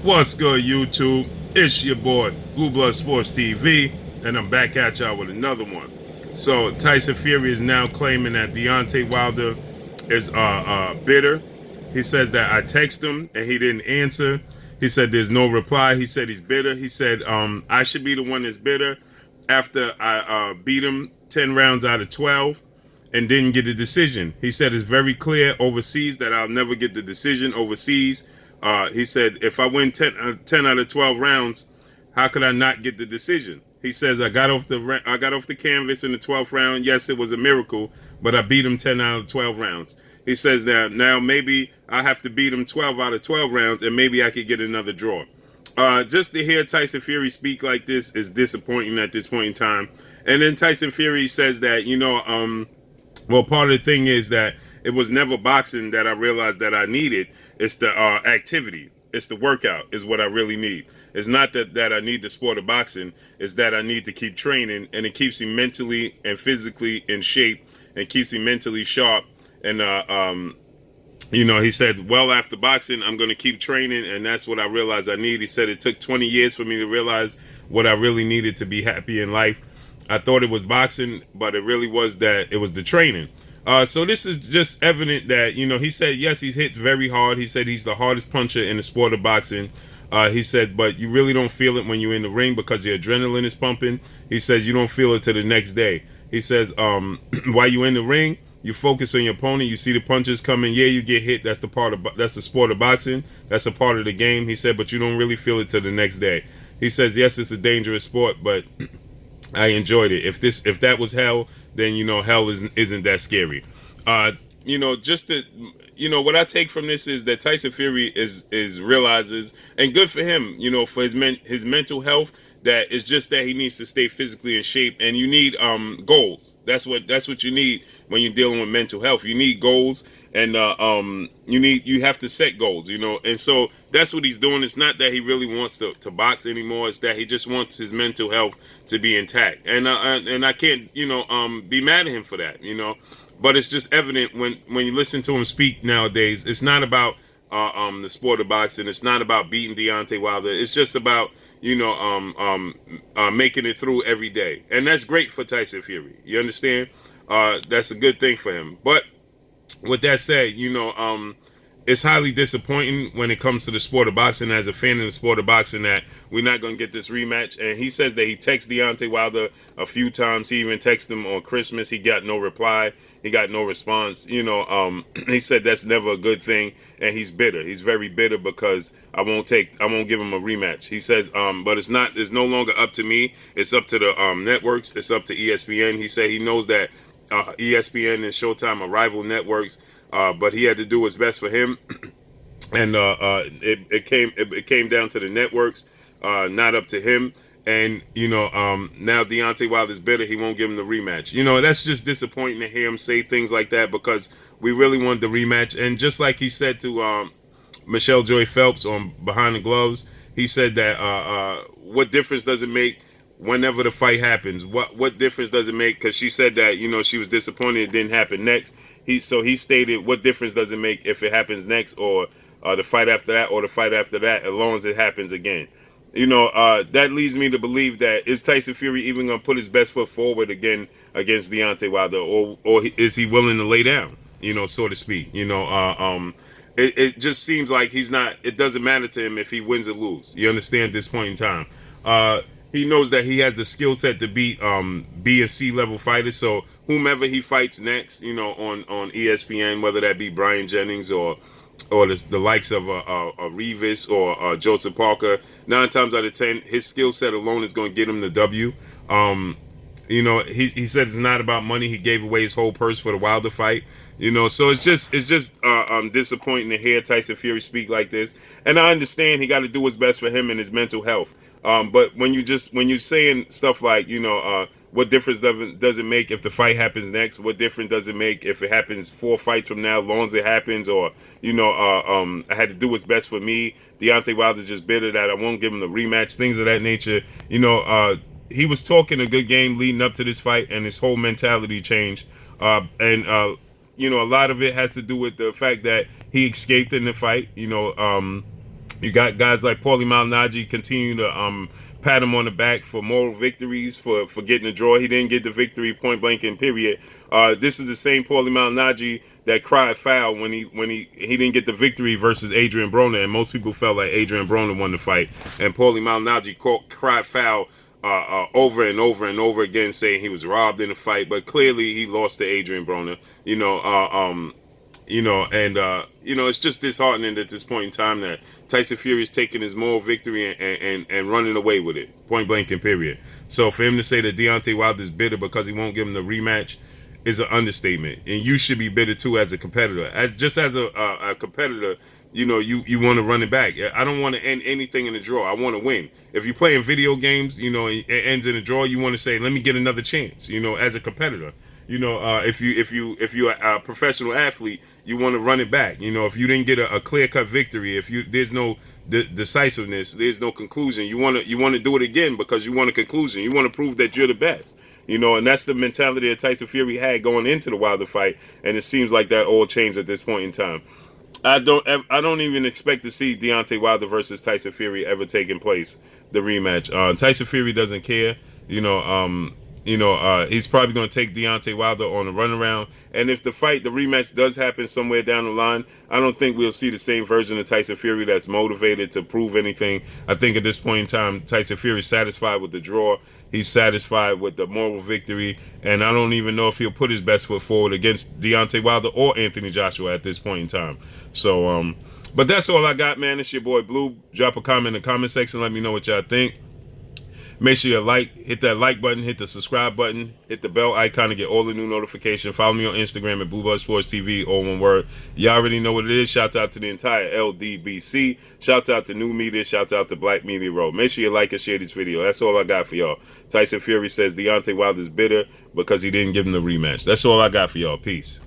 What's good, YouTube? It's your boy, Blue Blood Sports TV, and I'm back at y'all with another one. So, Tyson Fury is now claiming that Deontay Wilder is bitter. He says that I text him and he didn't answer. He said there's no reply. He said he's bitter. He said I should be the one that's bitter after I beat him 10 rounds out of 12 and didn't get the decision. He said it's very clear overseas that I'll never get the decision overseas. He said if I win 10 out of 12 rounds, how could I not get the decision? He says I got off the canvas in the 12th round. Yes, it was a miracle, but I beat him 10 out of 12 rounds. He says that now maybe I have to beat him 12 out of 12 rounds and maybe I could get another draw. Just to hear Tyson Fury speak like this is disappointing at this point in time. And then Tyson Fury says that, well, part of the thing is that it was never boxing that I realized that I needed. It's the activity. It's the workout is what I really need. It's not that I need the sport of boxing. It's that I need to keep training, and it keeps me mentally and physically in shape and keeps me mentally sharp. And, he said, well, after boxing, I'm going to keep training, and that's what I realized I need. He said it took 20 years for me to realize what I really needed to be happy in life. I thought it was boxing, but it really was that it was the training. So this is just evident that, he said, yes, he's hit very hard. He said he's the hardest puncher in the sport of boxing. He said, but you really don't feel it when you're in the ring because your adrenaline is pumping. He says you don't feel it till the next day. He says, while you're in the ring, you focus on your opponent. You see the punches coming. Yeah, you get hit. That's the sport of boxing. That's a part of the game. He said, but you don't really feel it till the next day. He says, yes, it's a dangerous sport, but I enjoyed it. If that was hell, then hell isn't that scary. What I take from this is that Tyson Fury is realizes, and good for him, for his mental health, that it's just that he needs to stay physically in shape, and you need goals. That's what you need when you're dealing with mental health. You need goals, and you have to set goals, and so that's what he's doing. It's not that he really wants to box anymore. It's that he just wants his mental health to be intact, and I can't be mad at him for that, But it's just evident when you listen to him speak nowadays. It's not about the sport of boxing. It's not about beating Deontay Wilder. It's just about making it through every day, and that's great for Tyson Fury. You understand? That's a good thing for him. But with that said, it's highly disappointing when it comes to the sport of boxing. As a fan of the sport of boxing, that we're not going to get this rematch. And he says that he texted Deontay Wilder a few times. He even texted him on Christmas. He got no reply. He got no response. He said that's never a good thing, and he's bitter. He's very bitter because I won't give him a rematch. He says, but it's no longer up to me. It's up to the networks. It's up to ESPN. He said he knows that ESPN and Showtime are rival networks. But he had to do what's best for him, and it came down to the networks, not up to him. And now Deontay Wilder's bitter. He won't give him the rematch. That's just disappointing to hear him say things like that because we really want the rematch. And just like he said to Michelle Joy Phelps on Behind the Gloves, he said that what difference does it make whenever the fight happens? What difference does it make? Because she said that she was disappointed it didn't happen next. He stated, what difference does it make if it happens next, or the fight after that, or the fight after that, as long as it happens again? That leads me to believe that is Tyson Fury even going to put his best foot forward again against Deontay Wilder, or is he willing to lay down, so to speak? It just seems like he's not. It doesn't matter to him if he wins or lose. You understand at this point in time. He knows that he has the skill set to beat B and C level fighters. So whomever he fights next, on ESPN, whether that be Brian Jennings or the likes of Revis or Joseph Parker, 9 times out of 10, his skill set alone is going to get him the W. He said it's not about money. He gave away his whole purse for the Wilder fight. So it's just disappointing to hear Tyson Fury speak like this. And I understand he got to do what's best for him and his mental health. But when you're saying stuff like, what difference does it make if the fight happens next? What difference does it make if it happens 4 fights from now, as long as it happens? Or, I had to do what's best for me. Deontay Wilder's just bitter that I won't give him the rematch, things of that nature. He was talking a good game leading up to this fight, and his whole mentality changed. A lot of it has to do with the fact that he escaped in the fight. You got guys like Paulie Malignaggi continue to pat him on the back for moral victories, for getting a draw. He didn't get the victory point blank and period. This is the same Paulie Malignaggi that cried foul when he didn't get the victory versus Adrian Broner, and most people felt like Adrian Broner won the fight, and Paulie Malignaggi cried foul over and over and over again, saying he was robbed in the fight, but clearly he lost to Adrian Broner. It's just disheartening at this point in time that Tyson Fury is taking his moral victory and running away with it, point blank and period. So for him to say that Deontay Wilder is bitter because he won't give him the rematch is an understatement, and you should be bitter too as a competitor. As a competitor, you want to run it back. I don't want to end anything in a draw. I want to win. If you're playing video games, it ends in a draw. You want to say, let me get another chance. As a competitor. If you're a professional athlete, you want to run it back. If you didn't get a clear-cut victory, if there's no decisiveness, there's no conclusion, you want to do it again because you want a conclusion. You want to prove that you're the best. And that's the mentality that Tyson Fury had going into the Wilder fight, and it seems like that all changed at this point in time. I don't even expect to see Deontay Wilder versus Tyson Fury ever taking place, the rematch. Tyson Fury doesn't care. He's probably going to take Deontay Wilder on a runaround. And if the rematch does happen somewhere down the line, I don't think we'll see the same version of Tyson Fury that's motivated to prove anything. I think at this point in time, Tyson Fury is satisfied with the draw. He's satisfied with the moral victory. And I don't even know if he'll put his best foot forward against Deontay Wilder or Anthony Joshua at this point in time. So, but that's all I got, man. It's your boy Blue. Drop a comment in the comment section. Let me know what y'all think. Make sure you hit that like button, hit the subscribe button, hit the bell icon to get all the new notifications. Follow me on Instagram at Blue Blood Sports TV, all one word. Y'all already know what it is. Shouts out to the entire LDBC. Shouts out to New Media. Shouts out to Black Media Road. Make sure you like and share this video. That's all I got for y'all. Tyson Fury says Deontay Wilder is bitter because he didn't give him the rematch. That's all I got for y'all. Peace.